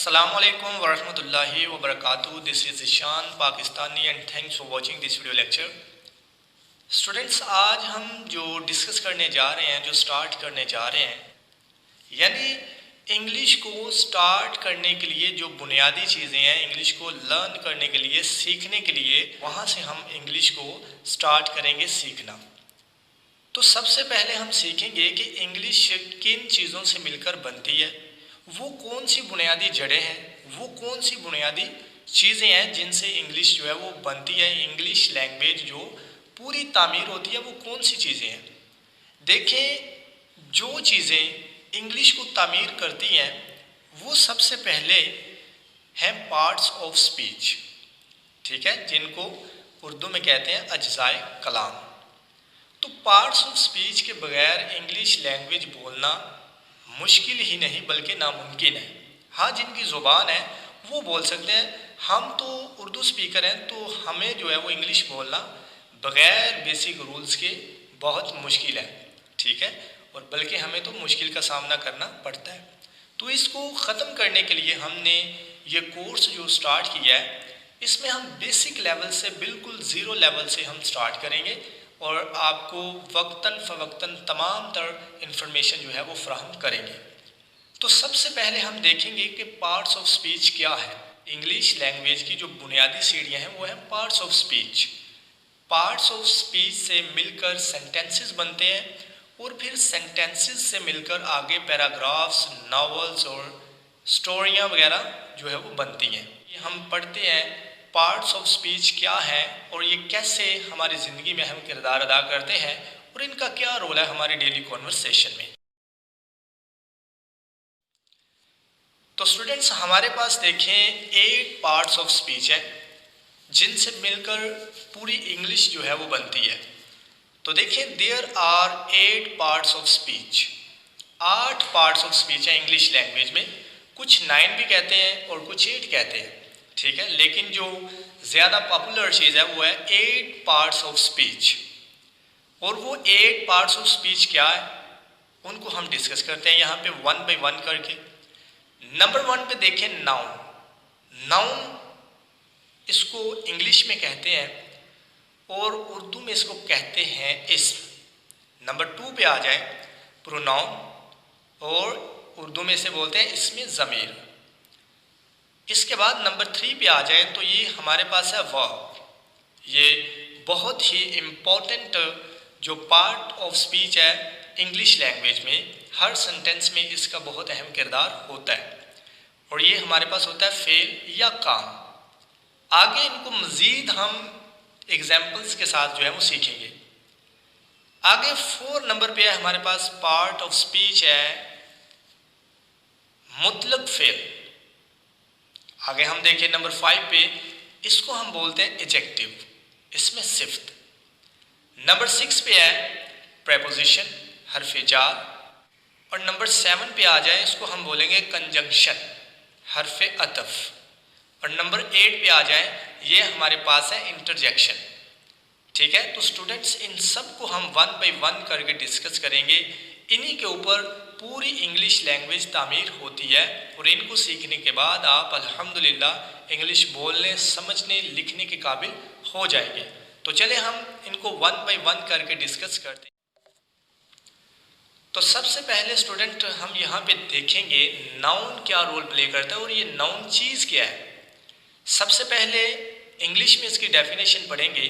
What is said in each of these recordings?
Assalamualaikum warahmatullahi wabarakatuh. This is Ishan Pakistani and thanks for watching this video lecture. Students, आज हम जो discuss करने जा रहे हैं, जो स्टार्ट करने जा रहे हैं, यानी इंग्लिश को स्टार्ट करने के लिए जो बुनियादी चीज़ें हैं, इंग्लिश को लर्न करने के लिए, सीखने के लिए, वहाँ से हम इंग्लिश को स्टार्ट करेंगे सीखना। तो सबसे पहले हम सीखेंगे कि इंग्लिश किन चीज़ों से मिलकर बनती है, वो कौन सी बुनियादी जड़ें हैं, वो कौन सी बुनियादी चीज़ें हैं जिनसे इंग्लिश जो है वो बनती है। इंग्लिश लैंग्वेज जो पूरी तामीर होती है वो कौन सी चीज़ें हैं। देखें, जो चीज़ें इंग्लिश को तामीर करती हैं वो सबसे पहले हैं पार्ट्स ऑफ स्पीच, ठीक है, जिनको उर्दू में कहते हैं अज्जाए कलाम। तो पार्ट्स ऑफ स्पीच के बगैर इंग्लिश लैंग्वेज बोलना मुश्किल ही नहीं बल्कि नामुमकिन है। हाँ, जिनकी ज़ुबान है वो बोल सकते हैं, हम तो उर्दू स्पीकर हैं तो हमें जो है वो इंग्लिश बोलना बग़ैर बेसिक रूल्स के बहुत मुश्किल है, ठीक है, और बल्कि हमें तो मुश्किल का सामना करना पड़ता है। तो इसको ख़त्म करने के लिए हमने ये कोर्स जो स्टार्ट किया है, इसमें हम बेसिक लेवल से, बिल्कुल ज़ीरो लेवल से हम स्टार्ट करेंगे और आपको वक्तन फ़वक्तन तमाम तर इंफॉर्मेशन जो है वो फ्राहम करेंगे। तो सबसे पहले हम देखेंगे कि पार्ट्स ऑफ स्पीच क्या है। इंग्लिश लैंग्वेज की जो बुनियादी सीढ़ियाँ हैं वो हैं parts of speech. Parts of speech से मिलकर सेंटेंसेस बनते हैं और फिर सेंटेंसेस से मिलकर आगे पैराग्राफ्स, नावल्स और स्टोरियाँ वगैरह जो है वो बनती हैं। ये हम पढ़ते हैं पार्ट्स ऑफ स्पीच क्या है और ये कैसे हमारी ज़िंदगी में अहम किरदार अदा करते हैं और इनका क्या रोल है हमारे डेली कॉन्वर्सेशन में। तो स्टूडेंट्स, हमारे पास देखें 8 पार्ट्स ऑफ स्पीच है जिनसे मिलकर पूरी इंग्लिश जो है वो बनती है। तो देखें, there are 8 parts of speech. 8 parts of speech है इंग्लिश लैंग्वेज में। कुछ 9 भी कहते हैं और कुछ 8 कहते हैं, ठीक है, लेकिन जो ज़्यादा पॉपुलर चीज़ है वो है 8 पार्ट्स ऑफ स्पीच। और वो 8 पार्ट्स ऑफ स्पीच क्या है उनको हम डिस्कस करते हैं यहाँ पे वन बाय वन करके। नंबर 1 पे देखें नाउन। नाउन इसको इंग्लिश में कहते हैं और उर्दू में इसको कहते हैं इस्म। नंबर 2 पे आ जाए प्रोनाउन और उर्दू में इसे बोलते हैं इसमें ज़मीर। इसके बाद नंबर 3 पे आ जाए तो ये हमारे पास है वर्ब। ये बहुत ही इम्पोर्टेंट जो पार्ट ऑफ स्पीच है इंग्लिश लैंग्वेज में, हर सेंटेंस में इसका बहुत अहम किरदार होता है और ये हमारे पास होता है फेल या काम। आगे इनको मज़ीद हम एग्जाम्पल्स के साथ जो है वो सीखेंगे। आगे 4 नंबर पे है हमारे पास पार्ट ऑफ स्पीच है मुतलक फेल। आगे हम देखें नंबर 5 पे, इसको हम बोलते हैं एडजेक्टिव, इसमें सिफ्त। नंबर 6 पे है प्रेपोजिशन, हर्फ जार। और नंबर 7 पे आ जाए, इसको हम बोलेंगे कंजंक्शन, हर्फ अतफ। और नंबर 8 पे आ जाए, ये हमारे पास है इंटरजेक्शन, ठीक है। तो स्टूडेंट्स, इन सब को हम वन बाय वन करके डिस्कस करेंगे। इन्हीं के ऊपर पूरी इंग्लिश लैंग्वेज तामीर होती है और इनको सीखने के बाद आप अल्हम्दुलिल्लाह इंग्लिश बोलने, समझने, लिखने के काबिल हो जाएंगे। तो चले हम इनको वन बाय वन करके डिस्कस करते हैं। तो सबसे पहले स्टूडेंट, हम यहाँ पे देखेंगे नाउन क्या रोल प्ले करता है और ये नाउन चीज़ क्या है। सबसे पहले इंग्लिश में इसकी डेफिनेशन पढ़ेंगे।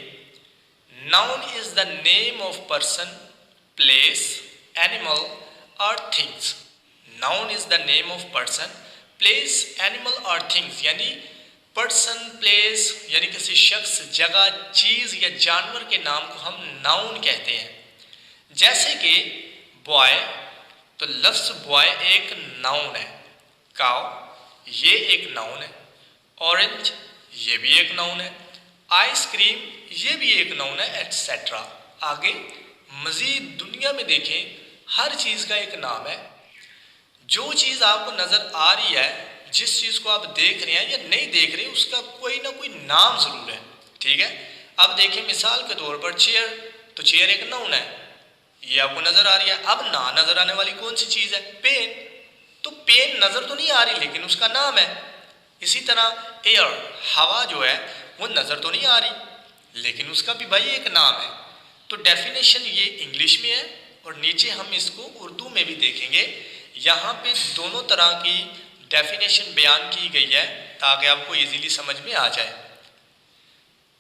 Noun is the name of person, place, animal और things. Noun is the name of person, place, animal और थिंग्स, यानी पर्सन, प्लेस यानी किसी शख्स, जगह, चीज़ या जानवर के नाम को हम नाउन कहते हैं। जैसे कि बॉय, तो लफ्ज़ बॉय एक नाउन है। काउ, ये एक नाउन है। ऑरेंज, ये भी एक नाउन है। आइसक्रीम, ये भी एक नाउन है, एटसेट्रा। आगे मज़ीद दुनिया में देखें, हर चीज़ का एक नाम है। जो चीज़ आपको नज़र आ रही है, जिस चीज़ को आप देख रहे हैं या नहीं देख रहे, उसका कोई ना कोई नाम ज़रूर है, ठीक है। अब देखें मिसाल के तौर पर चेयर, तो चेयर एक नाउन है, ये आपको नज़र आ रही है। अब ना नज़र आने वाली कौन सी चीज़ है? पेन। तो पेन नज़र तो नहीं आ रही लेकिन उसका नाम है। इसी तरह एयर, हवा जो है वो नज़र तो नहीं आ रही लेकिन उसका भी भाई एक नाम है। तो डेफिनेशन ये इंग्लिश में है और नीचे हम इसको उर्दू में भी देखेंगे। यहाँ पे दोनों तरह की डेफिनेशन बयान की गई है ताकि आपको इजीली समझ में आ जाए।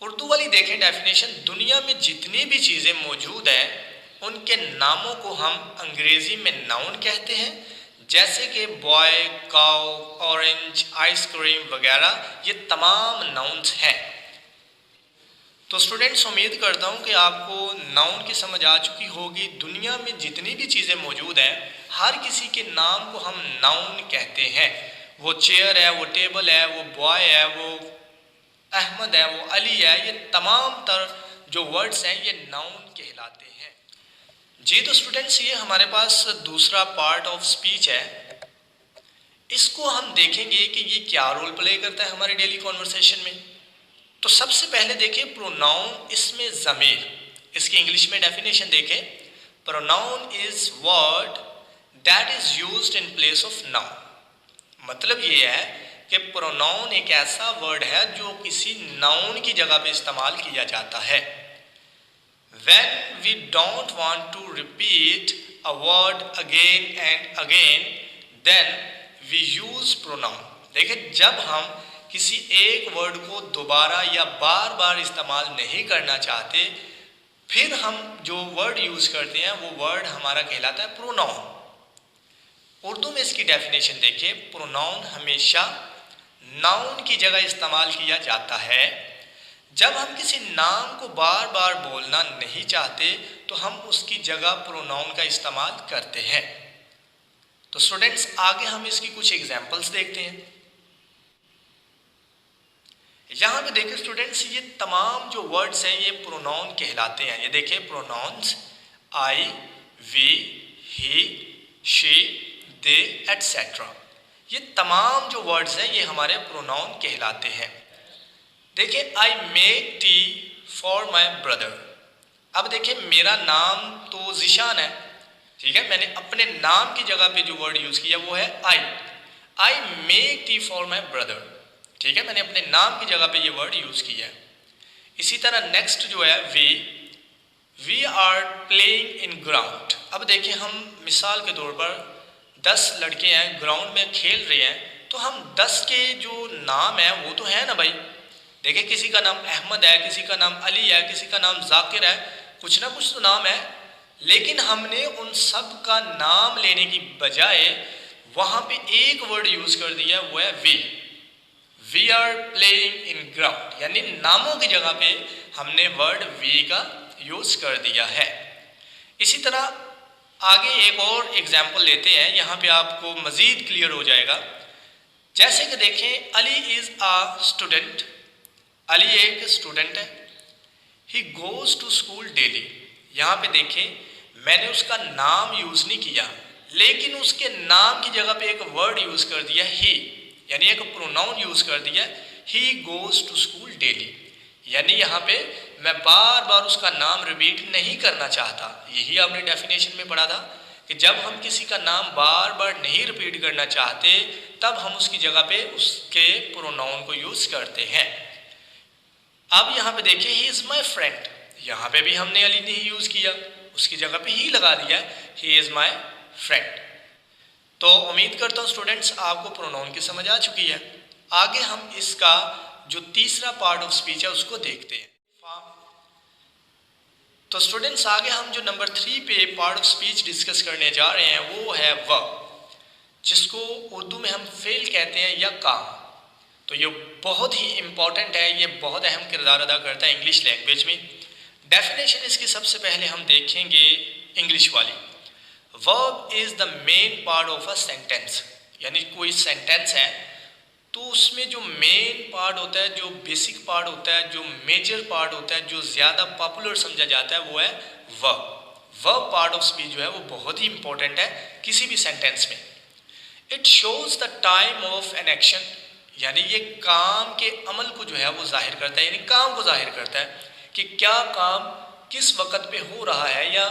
उर्दू वाली देखें डेफिनेशन, दुनिया में जितनी भी चीज़ें मौजूद हैं उनके नामों को हम अंग्रेज़ी में नाउन कहते हैं, जैसे कि बॉय, काउ, ऑरेंज, आइसक्रीम वगैरह, ये तमाम नाउन्स हैं। तो स्टूडेंट्स उम्मीद करता हूँ कि आपको नाउन की समझ आ चुकी होगी। दुनिया में जितनी भी चीज़ें मौजूद हैं हर किसी के नाम को हम नाउन कहते हैं। वो चेयर है, वो टेबल है, वो बॉय है, वो अहमद है, वो अली है, ये तमाम तर जो वर्ड्स हैं ये नाउन कहलाते हैं। जी तो स्टूडेंट्स ये हमारे पास दूसरा पार्ट ऑफ स्पीच है। इसको हम देखेंगे कि ये क्या रोल प्ले करता है हमारे डेली कॉन्वर्सेशन में। तो सबसे पहले देखिए प्रोनाउन, इसमें ज़मीर, इसकी इंग्लिश में डेफिनेशन देखें। Pronoun is word that is used in place of noun. मतलब ये है कि प्रोनाउन एक ऐसा वर्ड है जो किसी नाउन की जगह पे इस्तेमाल किया जाता है। When we don't want to repeat a word again and again, then we use pronoun। देखिए जब हम किसी एक वर्ड को दोबारा या बार बार इस्तेमाल नहीं करना चाहते, फिर हम जो वर्ड यूज करते हैं वो वर्ड हमारा कहलाता है प्रोनाउन। उर्दू में इसकी डेफिनेशन देखिए, प्रोनाउन हमेशा नाउन की जगह इस्तेमाल किया जाता है। जब हम किसी नाम को बार बार बोलना नहीं चाहते तो हम उसकी जगह प्रोनाउन का इस्तेमाल करते हैं। तो स्टूडेंट्स आगे हम इसकी कुछ एग्जांपल्स देखते हैं। यहां पे देखिए स्टूडेंट्स, ये तमाम जो वर्ड्स हैं ये प्रोनाउन कहलाते हैं। ये देखिए pronouns I, we, he, she, they etcetera, ये तमाम जो वर्ड्स हैं ये हमारे प्रोनाउन कहलाते हैं। देखिए I make tea for my brother. अब देखिए मेरा नाम तो जिशान है, ठीक है, मैंने अपने नाम की जगह पे जो वर्ड यूज किया वो है I make tea for my brother, ठीक है, मैंने अपने नाम की जगह पे ये वर्ड यूज किया है। इसी तरह नेक्स्ट जो है we are playing in ground. अब देखिए हम मिसाल के तौर पर 10 लड़के हैं ग्राउंड में खेल रहे हैं, तो हम 10 के जो नाम है वो तो है ना भाई। देखिए किसी का नाम अहमद है, किसी का नाम अली है, किसी का नाम जाकिर है, कुछ ना कुछ तो नाम है, लेकिन हमने उन सब का नाम लेने की बजाय वहां पे एक वर्ड यूज कर दिया, वो है we are playing in ground, यानी नामों की जगह पे हमने वर्ड वी का यूज कर दिया है। इसी तरह आगे एक और एग्जाम्पल लेते हैं, यहाँ पे आपको मजीद क्लियर हो जाएगा। जैसे कि देखें Ali is a student, Ali एक स्टूडेंट है। He goes to school daily, यहाँ पे देखें मैंने उसका नाम यूज नहीं किया लेकिन उसके नाम की जगह पे एक वर्ड यूज कर दिया ही, यानी एक प्रोनाउन यूज कर दिया he goes to school daily, यानी यहाँ पे मैं बार बार उसका नाम रिपीट नहीं करना चाहता। यही आपने डेफिनेशन में पढ़ा था कि जब हम किसी का नाम बार बार नहीं रिपीट करना चाहते तब हम उसकी जगह पे उसके प्रोनाउन को यूज करते हैं। अब यहाँ पे देखिए ही इज माई फ्रेंड, यहाँ पे भी हमने अली नहीं यूज किया, उसकी जगह पे ही लगा दिया ही इज माई फ्रेंड। तो उम्मीद करता हूँ स्टूडेंट्स आपको प्रोनाउन की समझ आ चुकी है। आगे हम इसका जो तीसरा पार्ट ऑफ स्पीच है उसको देखते हैं। तो स्टूडेंट्स आगे हम जो नंबर 3 पे पार्ट ऑफ स्पीच डिस्कस करने जा रहे हैं वो है वर्ब, जिसको उर्दू में हम फेल कहते हैं या काम। तो ये बहुत ही इंपॉर्टेंट है, ये बहुत अहम किरदार अदा करता है इंग्लिश लैंग्वेज में। डेफिनेशन इसकी सबसे पहले हम देखेंगे इंग्लिश वाली। Verb is the main part of a sentence, यानी कोई सेंटेंस है तो उसमें जो मेन पार्ट होता है, जो बेसिक पार्ट होता है, जो मेजर पार्ट होता है, जो ज़्यादा पॉपुलर समझा जाता है वो है verb. Verb part of speech जो है वो बहुत ही इंपॉर्टेंट है किसी भी सेंटेंस में। It shows the time of an action, यानी ये काम के अमल को जो है वो जाहिर करता है, यानी काम को जाहिर करता है कि क्या काम किस वक्त पे हो रहा है या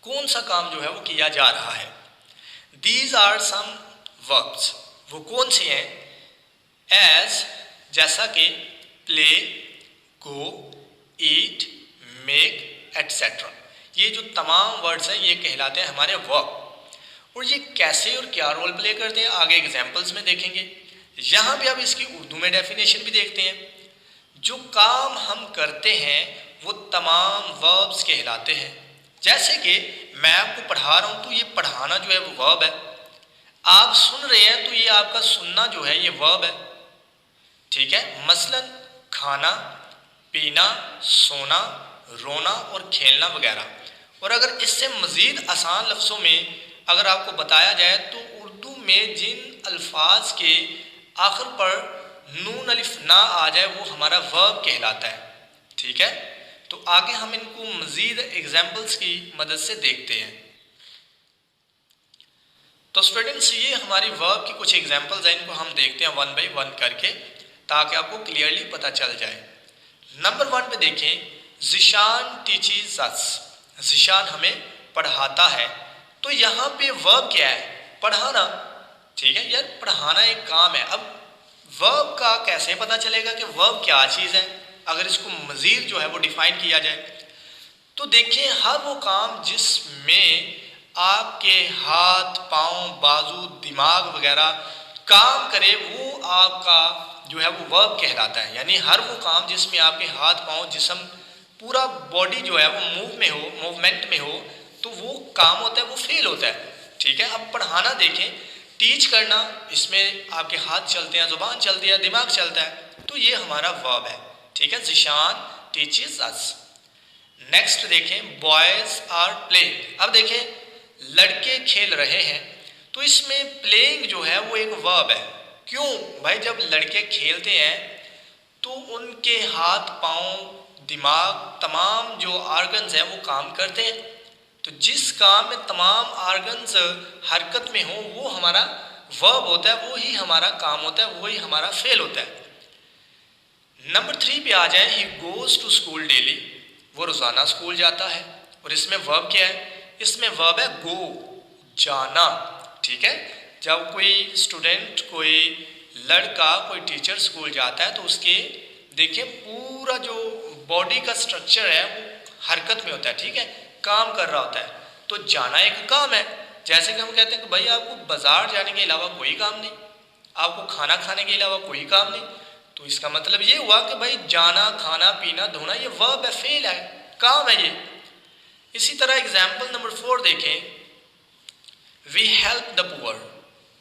कौन सा काम जो है वो किया जा रहा है। दीज आर सम वर्ब्स, वो कौन से हैं? एज, जैसा कि प्ले, गो, ईट, मेक, एटसेट्रा। ये जो तमाम वर्ड्स हैं ये कहलाते हैं हमारे वर्ब। और ये कैसे और क्या रोल प्ले करते हैं आगे एग्जाम्पल्स में देखेंगे। यहाँ पे अब इसकी उर्दू में डेफिनेशन भी देखते हैं। जो काम हम करते हैं वो तमाम वर्ब्स कहलाते हैं। जैसे कि मैं आपको पढ़ा रहा हूँ तो ये पढ़ाना जो है वो वर्ब है। आप सुन रहे हैं तो ये आपका सुनना जो है ये वर्ब है, ठीक है। मसलन खाना, पीना, सोना, रोना और खेलना वगैरह। और अगर इससे मज़ीद आसान लफ्ज़ों में अगर आपको बताया जाए तो उर्दू में जिन अल्फाज के आखिर पर नून अलिफ ना आ जाए वो हमारा वर्ब कहलाता है, ठीक है। तो आगे हम इनको मज़ीद एग्जाम्पल्स की मदद से देखते हैं। तो स्टूडेंट्स ये हमारी वर्ब की कुछ एग्जाम्पल्स हैं, इनको हम देखते हैं वन बाई वन करके ताकि आपको क्लियरली पता चल जाए। नंबर 1 पे देखें, ज़िशान टीचीज अस, ज़िशान हमें पढ़ाता है। तो यहाँ पे वर्ब क्या है? पढ़ाना, ठीक है यार, पढ़ाना एक काम है। अब वर्ब का कैसे पता चलेगा कि वर्ब क्या चीज़ है? अगर इसको मज़ीद जो है वो डिफाइन किया जाए तो देखिए, हर वो काम जिसमें आपके हाथ, पाँव, बाजू, दिमाग वगैरह काम करे वो आपका जो है वो वर्ब कहलाता है। यानी हर वो काम जिसमें आपके हाथ, पाँव, जिस्म, पूरा बॉडी जो है वो मूवमेंट में हो तो वो काम होता है, वो फेल होता है, ठीक है। अब पढ़ाना देखें, टीच करना, इसमें आपके हाथ चलते हैं, ज़ुबान चलती है, दिमाग चलता है, तो ये हमारा वर्ब है, ठीक है। Zeeshan teaches us. नेक्स्ट देखें, बॉयज़ आर प्लेइंग। अब देखें लड़के खेल रहे हैं तो इसमें प्लेइंग जो है वो एक वर्ब है। क्यों भाई? जब लड़के खेलते हैं तो उनके हाथ, पाँव, दिमाग, तमाम जो आर्गन्स हैं वो काम करते हैं। तो जिस काम में तमाम आर्गन्स हरकत में हो वो हमारा वर्ब होता है, वो ही हमारा काम होता है, वही हमारा फेल होता है। नंबर 3 पे आ जाए, he goes to school daily, वो रोज़ाना स्कूल जाता है। और इसमें वर्ब क्या है? इसमें वर्ब है गो, जाना, ठीक है। जब कोई स्टूडेंट, कोई लड़का, कोई टीचर स्कूल जाता है तो उसके देखिए पूरा जो बॉडी का स्ट्रक्चर है वो हरकत में होता है, ठीक है, काम कर रहा होता है। तो जाना एक काम है। जैसे कि हम कहते हैं कि भाई आपको बाजार जाने के अलावा कोई काम नहीं, आपको खाना खाने के अलावा कोई काम नहीं, तो इसका मतलब ये हुआ कि भाई जाना, खाना, पीना, धोना ये वर्ब है, फेल है, काम है ये। इसी तरह एग्जाम्पल नंबर 4 देखें, वी हेल्प द पुअर,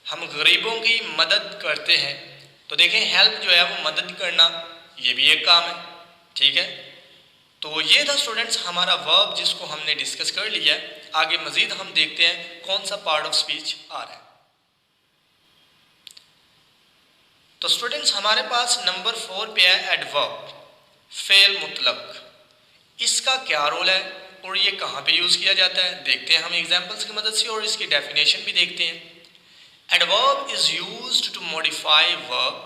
हम गरीबों की मदद करते हैं। तो देखें हेल्प जो है वो मदद करना, ये भी एक काम है, ठीक है। तो ये था स्टूडेंट्स हमारा वर्ब जिसको हमने डिस्कस कर लिया है। आगे मजीद हम देखते हैं कौन सा पार्ट ऑफ स्पीच आ रहा है। तो स्टूडेंट्स हमारे पास नंबर 4 पे है एडवर्ब, फेल मुतलक। इसका क्या रोल है और ये कहाँ पे यूज़ किया जाता है देखते हैं हम एग्जाम्पल्स की मदद से, और इसकी डेफिनेशन भी देखते हैं। Adverb is used to modify verb,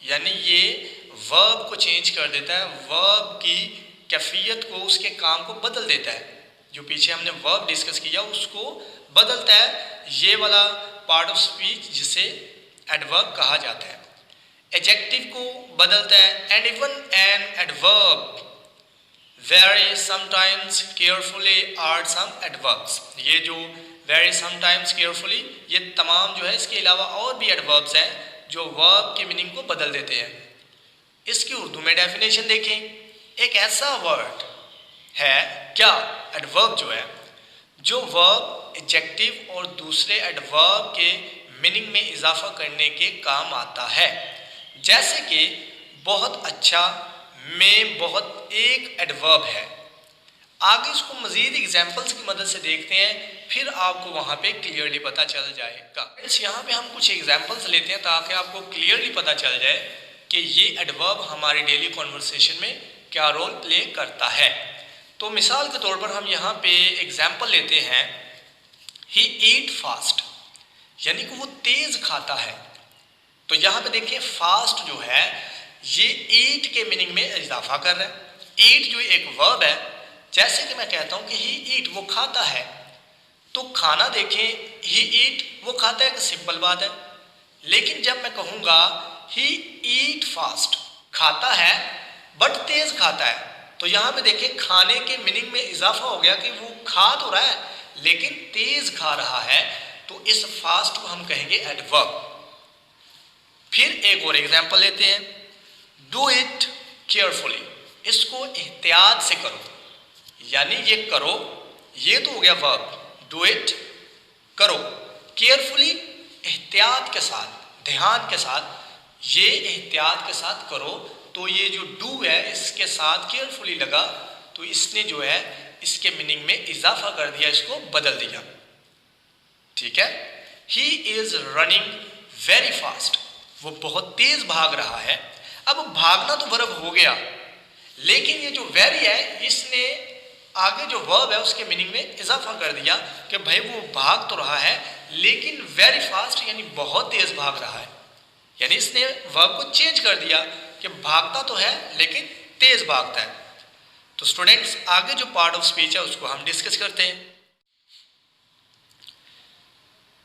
यानी ये वर्ब को चेंज कर देता है, वर्ब की कैफियत को, उसके काम को बदल देता है। जो पीछे हमने वर्ब डिस्कस किया उसको बदलता है, ये वाला पार्ट ऑफ स्पीच जिसे एडवर्ब कहा जाता है। एडजेक्टिव को बदलता है। And even an adverb very sometimes carefully are some adverbs, ये जो वेरी समटाइम्स केयरफुली, ये तमाम जो है, इसके अलावा और भी एडवर्ब्स हैं जो वर्ब की मीनिंग को बदल देते हैं। इसकी उर्दू में डेफिनेशन देखें, एक ऐसा वर्ड है, क्या, एडवर्ब जो है, जो वर्ब, एडजेक्टिव और दूसरे एडवर्ब के मीनिंग में इजाफा करने के काम आता है। जैसे कि बहुत अच्छा में बहुत एक एडवर्ब है। आगे इसको मज़ीद एग्जाम्पल्स की मदद से देखते हैं, फिर आपको वहाँ पे क्लियरली पता चल जाएगा। यहाँ पे हम कुछ एग्जाम्पल्स लेते हैं ताकि आपको क्लियरली पता चल जाए कि ये एडवर्ब हमारी डेली कॉन्वर्सेशन में क्या रोल प्ले करता है। तो मिसाल के तौर पर हम यहाँ पे एग्जाम्पल लेते हैं, ही ईट फास्ट, यानी कि वो तेज़ खाता है। तो यहाँ पे देखिए फास्ट जो है ये ईट के मीनिंग में इजाफा कर रहा है। ईट जो एक वर्ब है, जैसे कि मैं कहता हूँ कि ही ईट, वो खाता है, तो खाना देखें ही ईट, वो खाता है कि सिंपल बात है। लेकिन जब मैं कहूँगा ही ईट फास्ट, खाता है बट तेज खाता है, तो यहाँ पे देखिए खाने के मीनिंग में इजाफा हो गया कि वो खा तो रहा है लेकिन तेज खा रहा है, तो इस फास्ट को हम कहेंगे एडवर्ब। फिर एक और एग्जांपल लेते हैं, डू इट केयरफुली, इसको एहतियात से करो, यानी ये करो, ये तो हो गया वर्ब, डू इट करो, केयरफुली एहतियात के साथ, ध्यान के साथ, ये एहतियात के साथ करो, तो ये जो डू है इसके साथ केयरफुली लगा, तो इसने जो है इसके मीनिंग में इजाफा कर दिया, इसको बदल दिया। ठीक है, he is running very fast, वो बहुत तेज भाग रहा है। अब भागना तो वर्ब हो गया, लेकिन ये जो वेरी है इसने आगे जो वर्ब है उसके मीनिंग में इजाफा कर दिया कि भाई वो भाग तो रहा है लेकिन वेरी फास्ट, यानी बहुत तेज भाग रहा है, यानी इसने वर्ब को चेंज कर दिया कि भागता तो है लेकिन तेज भागता है। तो स्टूडेंट्स आगे जो पार्ट ऑफ स्पीच है उसको हम डिस्कस करते हैं।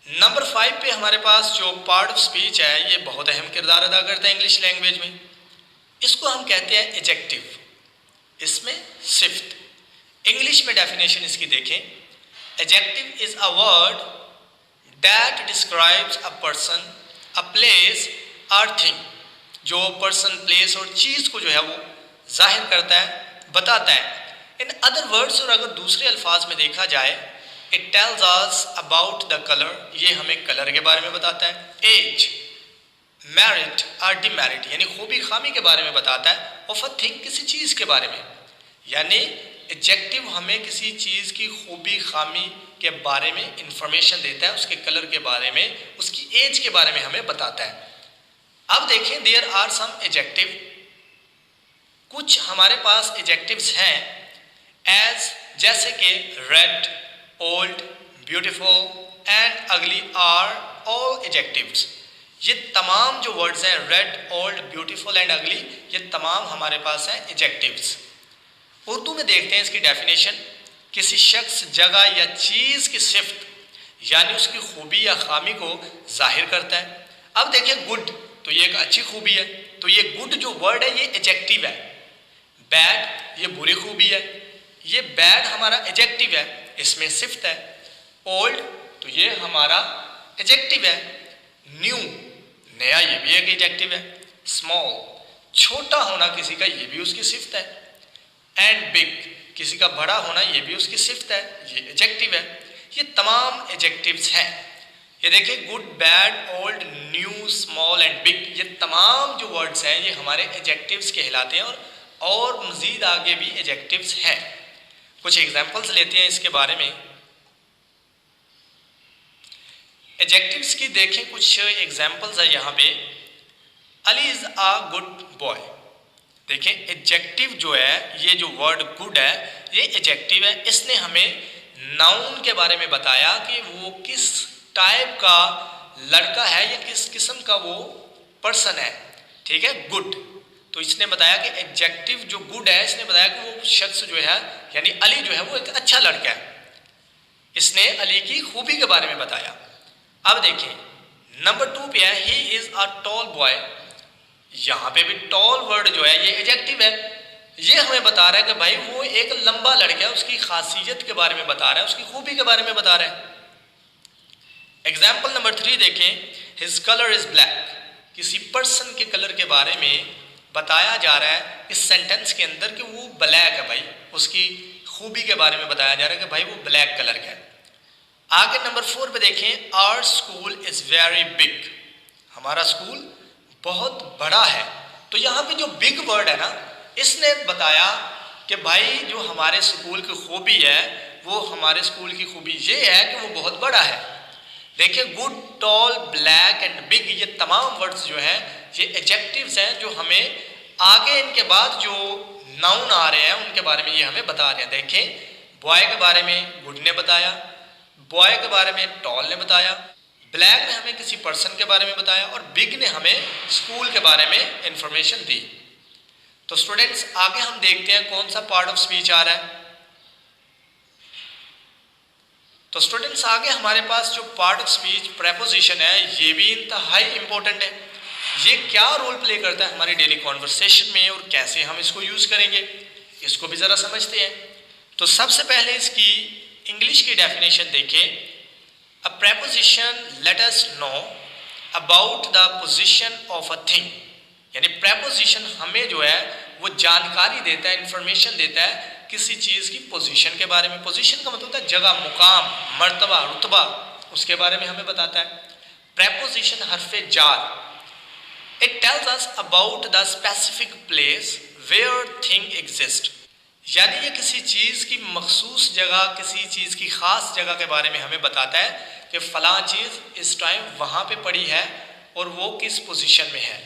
नंबर 5 पे हमारे पास जो पार्ट ऑफ स्पीच है ये बहुत अहम किरदार अदा करता है इंग्लिश लैंग्वेज में, इसको हम कहते हैं एडजेक्टिव, इसमें सिफ्त। इंग्लिश में डेफिनेशन इसकी देखें, adjective is a word that describes a person, a place और थिंग, जो पर्सन, प्लेस और चीज को जो है वो जाहिर करता है, बताता है। इन अदर वर्ड्स, और अगर दूसरे अल्फाज में देखा जाए, it tells us about the colour, ये हमें कलर के बारे में बताता है, एज, मैरिड और डिमेरिड, यानी खूबी खामी के बारे में बताता है, ऑफ अ थिंग, किसी चीज के बारे में, यानी एडजेक्टिव हमें किसी चीज की खूबी खामी के बारे में इंफॉर्मेशन देता है, उसके कलर के बारे में, उसकी एज के बारे में हमें बताता है। अब देखें, देयर आर सम एडजेक्टिव, कुछ हमारे पास एडजेक्टिव्स हैं एज, जैसे कि रेड, ओल्ड, ब्यूटीफुल एंड अगली आर ऑल एडजेक्टिव्स। ये तमाम जो वर्ड्स हैं, रेड, ओल्ड, ब्यूटीफुल एंड अगली, ये तमाम हमारे पास हैं एडजेक्टिव्स। उर्दू में देखते हैं इसकी डेफिनेशन, किसी शख्स, जगह या चीज की सिफ्त, यानी उसकी खूबी या खामी को जाहिर करता है। अब देखिए गुड, तो ये एक अच्छी खूबी है, तो ये गुड जो वर्ड है ये एडजेक्टिव है। बैड, ये बुरी खूबी है, ये बैड हमारा एडजेक्टिव है, इसमें सिफ्त है। ओल्ड, तो ये हमारा एडजेक्टिव है। न्यू, नया, ये भी एक एडजेक्टिव है। स्मॉल, छोटा होना किसी का, ये भी उसकी सिफ्त है। एंड बिग, किसी का बड़ा होना, ये भी उसकी सिफ्त है, ये एडजेक्टिव है। ये तमाम एडजेक्टिव्स हैं। ये देखिए, good, bad, old, new, small and big, ये तमाम जो वर्ड्स हैं ये हमारे एडजेक्टिव्स कहलाते हैं, और मजीद आगे भी एडजेक्टिव्स हैं। कुछ एग्जांपल्स लेते हैं इसके बारे में। एडजेक्टिव्स की देखें, कुछ एग्जांपल्स है यहाँ पे। Ali is a good boy, देखें एडजेक्टिव जो है, ये जो वर्ड गुड है ये एडजेक्टिव है, इसने हमें नाउन के बारे में बताया कि वो किस टाइप का लड़का है या किस किस्म का वो पर्सन है। ठीक है, गुड, तो इसने बताया कि एडजेक्टिव जो गुड है, इसने बताया कि वो शख्स जो है, यानी अली जो है वो एक अच्छा लड़का है, इसने अली की खूबी के बारे में बताया। अब देखिए नंबर 2 पे है, he is a tall boy, यहाँ पे भी टॉल वर्ड जो है ये एडजेक्टिव है, ये हमें बता रहा है कि भाई वो एक लंबा लड़का है, उसकी खासियत के बारे में बता रहा है, उसकी खूबी के बारे में बता रहा है। एग्जाम्पल नंबर 3 देखें, हिज कलर इज ब्लैक, किसी पर्सन के कलर के बारे में बताया जा रहा है इस सेंटेंस के अंदर कि वो ब्लैक है, भाई उसकी खूबी के बारे में बताया जा रहा है कि भाई वो ब्लैक कलर का है। आगे नंबर 4 पे देखें, our school is very big, हमारा स्कूल बहुत बड़ा है। तो यहाँ पे जो बिग वर्ड है ना, इसने बताया कि भाई जो हमारे स्कूल की खूबी है, वो हमारे स्कूल की खूबी ये है कि वो बहुत बड़ा है। देखिए good, tall, black and big, ये तमाम वर्ड्स जो हैं ये एडजेक्टिव्स हैं, जो हमें आगे इनके बाद जो नाउन आ रहे हैं उनके बारे में ये हमें बता रहे हैं। देखें बॉय के बारे में गुड ने बताया, बॉय के बारे में टॉल ने बताया, ब्लैक ने हमें किसी पर्सन के बारे में बताया, और बिग ने हमें स्कूल के बारे में इंफॉर्मेशन दी। तो स्टूडेंट्स आगे हम देखते हैं कौन सा पार्ट ऑफ स्पीच आ रहा है। तो स्टूडेंट्स आगे हमारे पास जो पार्ट ऑफ स्पीच प्रेपोजिशन है ये भी इंतहाई इंपॉर्टेंट है। ये क्या रोल प्ले करता है हमारी डेली कॉन्वर्सेशन में और कैसे हम इसको यूज करेंगे, इसको भी जरा समझते हैं। तो सबसे पहले इसकी इंग्लिश की डेफिनेशन देखें। A preposition let us know about the position of a thing, यानी प्रेपोजिशन हमें जो है वो जानकारी देता है, इंफॉर्मेशन देता है किसी चीज की पोजीशन के बारे में। पोजीशन का मतलब होता है जगह, मुकाम, मर्तबा, रुतबा, उसके बारे में हमें बताता है। प्रेपोजिशन हरफे जार, it tells us about the specific place where thing exist, यानी ये किसी चीज की मखसूस जगह, किसी चीज की खास जगह के बारे में हमें बताता है कि फलां चीज इस टाइम वहां पे पड़ी है और वो किस पोजीशन में है।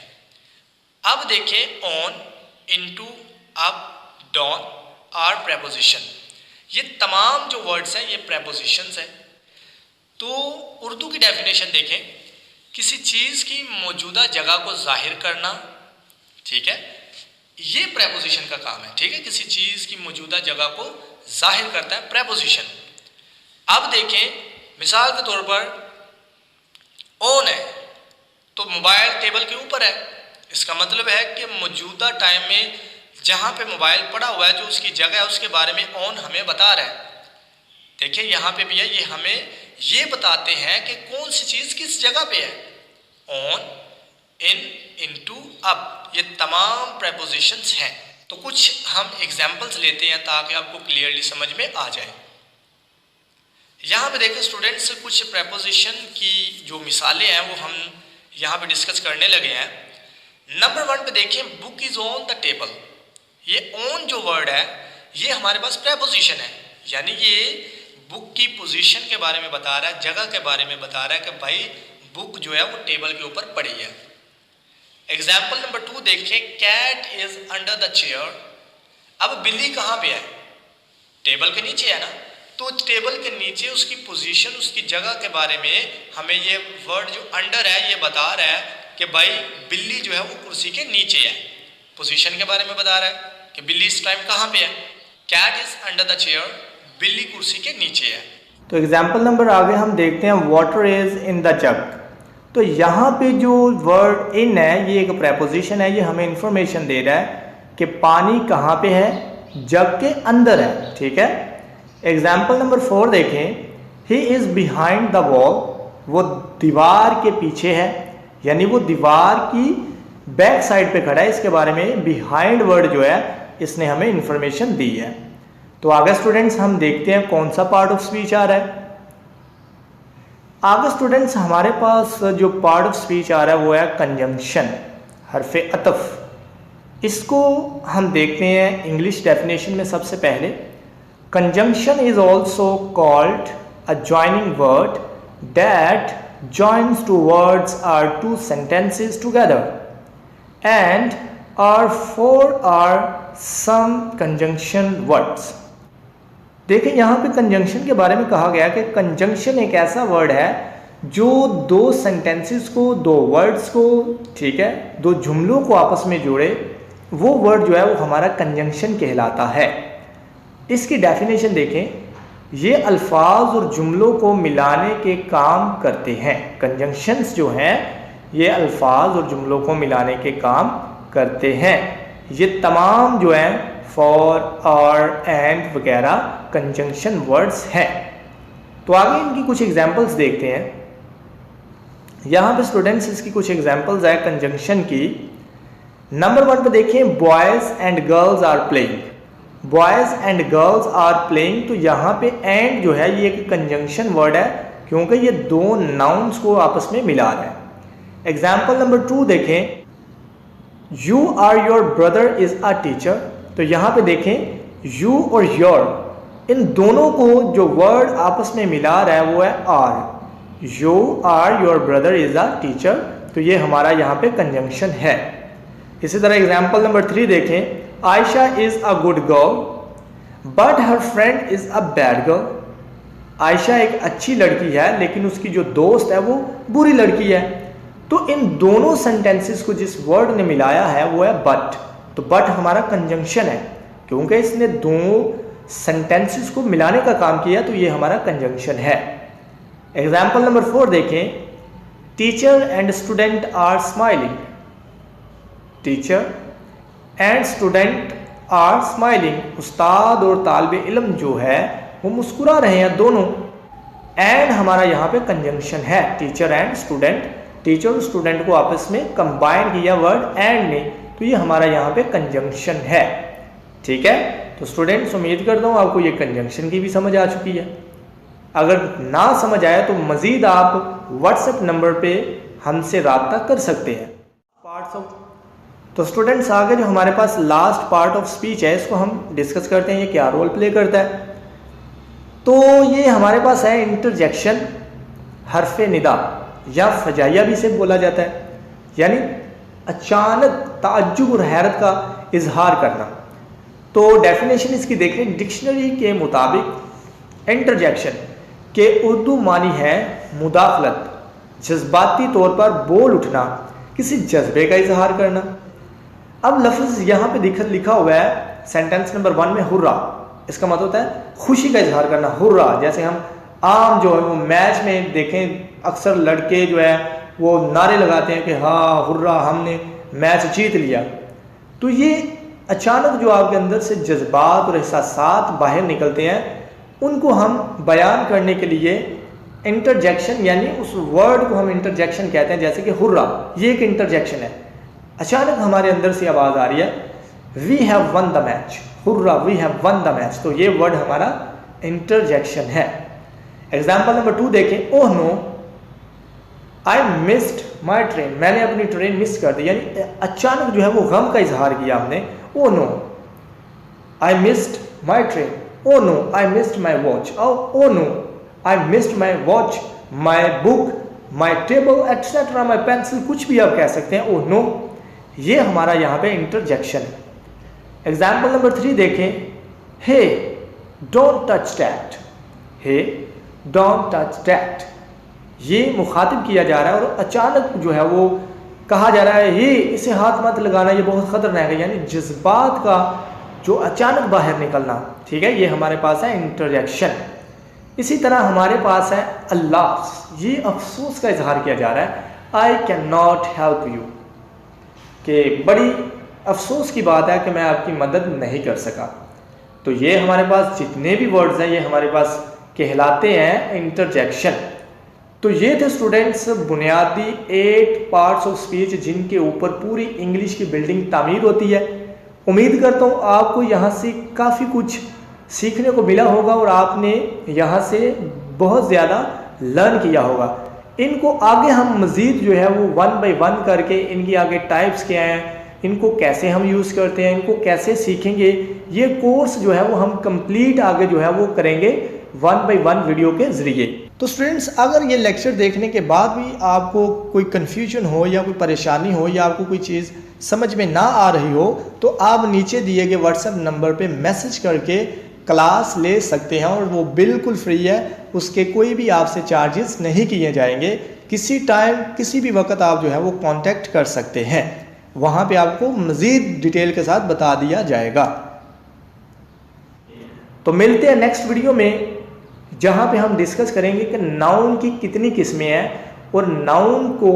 अब देखें on, into, up, down are preposition. ये तमाम जो वर्ड्स हैं ये प्रेपोजिशंस हैं। तो उर्दू की डेफिनेशन देखें, किसी चीज की मौजूदा जगह को जाहिर करना, ठीक है, ये प्रेपोजिशन का काम है, ठीक है, किसी चीज की मौजूदा जगह को जाहिर करता है प्रेपोजिशन। अब देखें मिसाल के तौर पर ऑन है तो मोबाइल टेबल के ऊपर है, इसका मतलब है कि मौजूदा टाइम में जहां पे मोबाइल पड़ा हुआ है, जो उसकी जगह है, उसके बारे में ऑन हमें बता रहा है। देखिए यहाँ पे भी है, ये हमें ये बताते हैं कि कौन सी चीज किस जगह पे है। ऑन, इन, इनटू, अप, ये तमाम प्रेपोजिशंस हैं। तो कुछ हम एग्जांपल्स लेते हैं ताकि आपको क्लियरली समझ में आ जाए। यहाँ पे देखें स्टूडेंट्स, कुछ प्रेपोजिशन की जो मिसालें हैं वो हम यहाँ पे डिस्कस करने लगे हैं। नंबर 1 पे देखिए, book is on the table. ये ऑन जो वर्ड है ये हमारे पास प्रेपोजिशन है, यानी ये बुक की पोजीशन के बारे में बता रहा है, जगह के बारे में बता रहा है कि भाई बुक जो है वो टेबल के ऊपर पड़ी है। एग्जाम्पल नंबर 2 देखें, cat is under the chair. अब बिल्ली कहाँ पे है? टेबल के नीचे है ना, तो टेबल के नीचे उसकी पोजीशन, उसकी जगह के बारे में हमें ये वर्ड जो अंडर है ये बता रहा है कि भाई बिल्ली जो है वो कुर्सी के नीचे है। पोजीशन के बारे में बता रहा है कि बिल्ली इस टाइम कहाँ पे है। Cat is under the chair, बिल्ली कुर्सी के नीचे है। तो एग्जाम्पल नंबर आगे हम देखते हैं, वाटर इज इन द जग। तो यहाँ पे जो वर्ड इन है ये एक प्रेपोजिशन है, ये हमें इंफॉर्मेशन दे रहा है कि पानी कहाँ पे है, जग के अंदर है, ठीक है। एग्जाम्पल नंबर 4 देखें, he is behind the wall, वो दीवार के पीछे है, यानी वो दीवार की बैक साइड पे खड़ा है। इसके बारे में बिहाइंड वर्ड जो है इसने हमें इंफॉर्मेशन दी है। तो आगे स्टूडेंट्स हम देखते हैं कौन सा पार्ट ऑफ स्पीच आ रहा है। आगे स्टूडेंट्स हमारे पास जो पार्ट ऑफ स्पीच आ रहा है वो है कंजंक्शन, हरफे अतफ। इसको हम देखते हैं इंग्लिश डेफिनेशन में। सबसे पहले, conjunction is also called a joining word that joins two words or two sentences together and or four or some conjunction words। देखिए यहाँ पे कंजंक्शन के बारे में कहा गया कि कंजंक्शन एक ऐसा वर्ड है जो दो सेंटेंसेस को, दो वर्ड्स को, ठीक है, दो जुमलों को आपस में जोड़े, वो वर्ड जो है वो हमारा कंजंक्शन कहलाता है। इसकी डेफिनेशन देखें, ये अल्फाज और जुमलों को मिलाने के काम करते हैं। कंजंक्शंस जो हैं ये अल्फाज और जुमलों को मिलाने के काम करते हैं। ये तमाम जो हैं फॉर, और, एंड वगैरह कंजंक्शन वर्ड्स हैं। तो आगे इनकी कुछ एग्जांपल्स देखते हैं। यहाँ पे स्टूडेंट्स इसकी कुछ एग्जांपल्स है कंजंक्शन की। नंबर 1 पे देखें, boys and girls are playing. Boys and girls are playing, तो यहाँ पे एंड जो है ये एक कंजंक्शन वर्ड है क्योंकि ये दो नाउन्स को आपस में मिला रहा है। एग्जाम्पल नंबर 2 देखें, you are your brother is a teacher. तो यहाँ पे देखें यू और योर, इन दोनों को जो वर्ड आपस में मिला रहा है वो है are. You are your brother is a teacher, तो ये हमारा यहाँ पे कंजंक्शन है। इसी तरह एग्जाम्पल नंबर 3 देखें, Ayesha is a good girl but her friend is a bad girl. Ayesha एक अच्छी लड़की है लेकिन उसकी जो दोस्त है वो बुरी लड़की है। तो इन दोनों सेंटेंसेस को जिस वर्ड ने मिलाया है वो है बट। तो बट हमारा कंजंक्शन है क्योंकि इसने दो सेंटेंसेस को मिलाने का काम किया, तो ये हमारा कंजंक्शन है। एग्जाम्पल नंबर 4 देखें, teacher and student are smiling. Teacher and student are smiling, उस्ताद और तालिब इल्म जो है वो मुस्कुरा रहे हैं दोनों। एंड हमारा यहाँ पे कंजंक्शन है, टीचर एंड स्टूडेंट, टीचर और स्टूडेंट को आपस में कंबाइन किया वर्ड एंड ने, तो ये हमारा यहाँ पे कंजंक्शन है। ठीक है, तो स्टूडेंट्स उम्मीद करता हूँ आपको ये कंजंक्शन की भी समझ आ चुकी है। अगर ना समझ आया तो मज़ीद आप व्हाट्सएप नंबर पे हमसे रब्ता कर सकते हैं। पार्ट्स ऑफ, तो स्टूडेंट्स आगे जो हमारे पास लास्ट पार्ट ऑफ स्पीच है इसको हम डिस्कस करते हैं, ये क्या रोल प्ले करता है। तो ये हमारे पास है इंटरजेक्शन, हरफ निदा या फजाइया भी इसे बोला जाता है, यानी अचानक ताज्जुब और हैरत का इजहार करना। तो डेफिनेशन इसकी देखें, डिक्शनरी के मुताबिक इंटरजेक्शन के उर्दू मानी है मुदाखलत, जज्बाती तौर पर बोल उठना, किसी जज्बे का इजहार करना। अब लफ्ज़ यहाँ पे लिखा हुआ है सेंटेंस नंबर 1 में हुर्रा, इसका मतलब होता है खुशी का इजहार करना, हुर्रा। जैसे हम आम जो है वो मैच में देखें अक्सर लड़के जो है वो नारे लगाते हैं कि हाँ हुर्रा हमने मैच जीत लिया। तो ये अचानक जो आपके अंदर से जज्बात और एहसासात बाहर निकलते हैं उनको हम बयान करने के लिए इंटरजेक्शन, यानी उस वर्ड को हम इंटरजेक्शन कहते हैं। जैसे कि हुर्रा, ये एक इंटरजेक्शन है, अचानक हमारे अंदर से आवाज़ आ रही है we have won the match, hurrah we have won the match, तो ये वर्ड हमारा इंटरजेक्शन है। एग्जाम्पल नंबर 2 देखें, oh no I missed my train, मैंने अपनी ट्रेन मिस कर दी, यानी अचानक जो है वो गम का इजहार किया हमने। Oh no I missed my train, oh no I missed my watch, oh no I missed my watch, my book, my table etcetera, my pencil, कुछ भी आप कह सकते हैं। ओह नो, ये हमारा यहाँ पे इंटरजेक्शन है। एग्जाम्पल नंबर 3 देखें, he don't touch that, he don't touch that, ये मुखातिब किया जा रहा है और अचानक जो है वो कहा जा रहा है ये इसे हाथ मत लगाना, ये बहुत ख़तरनाक है, यानी जज्बात का जो अचानक बाहर निकलना। ठीक है, ये हमारे पास है इंटरजेक्शन। इसी तरह हमारे पास है अल्लाह, ये अफसोस का इजहार किया जा रहा है, I can not help you, कि बड़ी अफसोस की बात है कि मैं आपकी मदद नहीं कर सका। तो ये हमारे पास जितने भी वर्ड्स हैं ये हमारे पास कहलाते हैं इंटरजेक्शन। तो ये थे स्टूडेंट्स बुनियादी 8 पार्ट्स ऑफ स्पीच जिनके ऊपर पूरी इंग्लिश की बिल्डिंग तामीर होती है। उम्मीद करता हूँ आपको यहाँ से काफ़ी कुछ सीखने को मिला होगा और आपने यहाँ से बहुत ज़्यादा लर्न किया होगा। इनको आगे हम मज़ीद जो है वो 1 बाय 1 करके इनकी आगे टाइप्स क्या हैं, इनको कैसे हम यूज़ करते हैं, इनको कैसे सीखेंगे, ये कोर्स जो है वो हम कंप्लीट आगे जो है वो करेंगे 1 बाय 1 वीडियो के ज़रिए। तो स्टूडेंट्स अगर ये लेक्चर देखने के बाद भी आपको कोई कन्फ्यूजन हो या कोई परेशानी हो या आपको कोई चीज़ समझ में ना आ रही हो तो आप नीचे दिए गए व्हाट्सएप नंबर पे मैसेज करके क्लास ले सकते हैं और वो बिल्कुल फ्री है, उसके कोई भी आपसे चार्जेस नहीं किए जाएंगे। किसी टाइम किसी भी वक्त आप जो है वो कांटेक्ट कर सकते हैं, वहाँ पे आपको मज़ीद डिटेल के साथ बता दिया जाएगा। तो मिलते हैं नेक्स्ट वीडियो में जहाँ पे हम डिस्कस करेंगे कि नाउन की कितनी किस्में हैं और नाउन को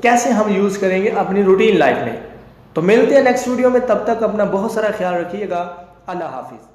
कैसे हम यूज़ करेंगे अपनी रूटीन लाइफ में। तो मिलते हैं नेक्स्ट वीडियो में, तब तक अपना बहुत सारा ख्याल रखिएगा। अल्लाह हाफिज़।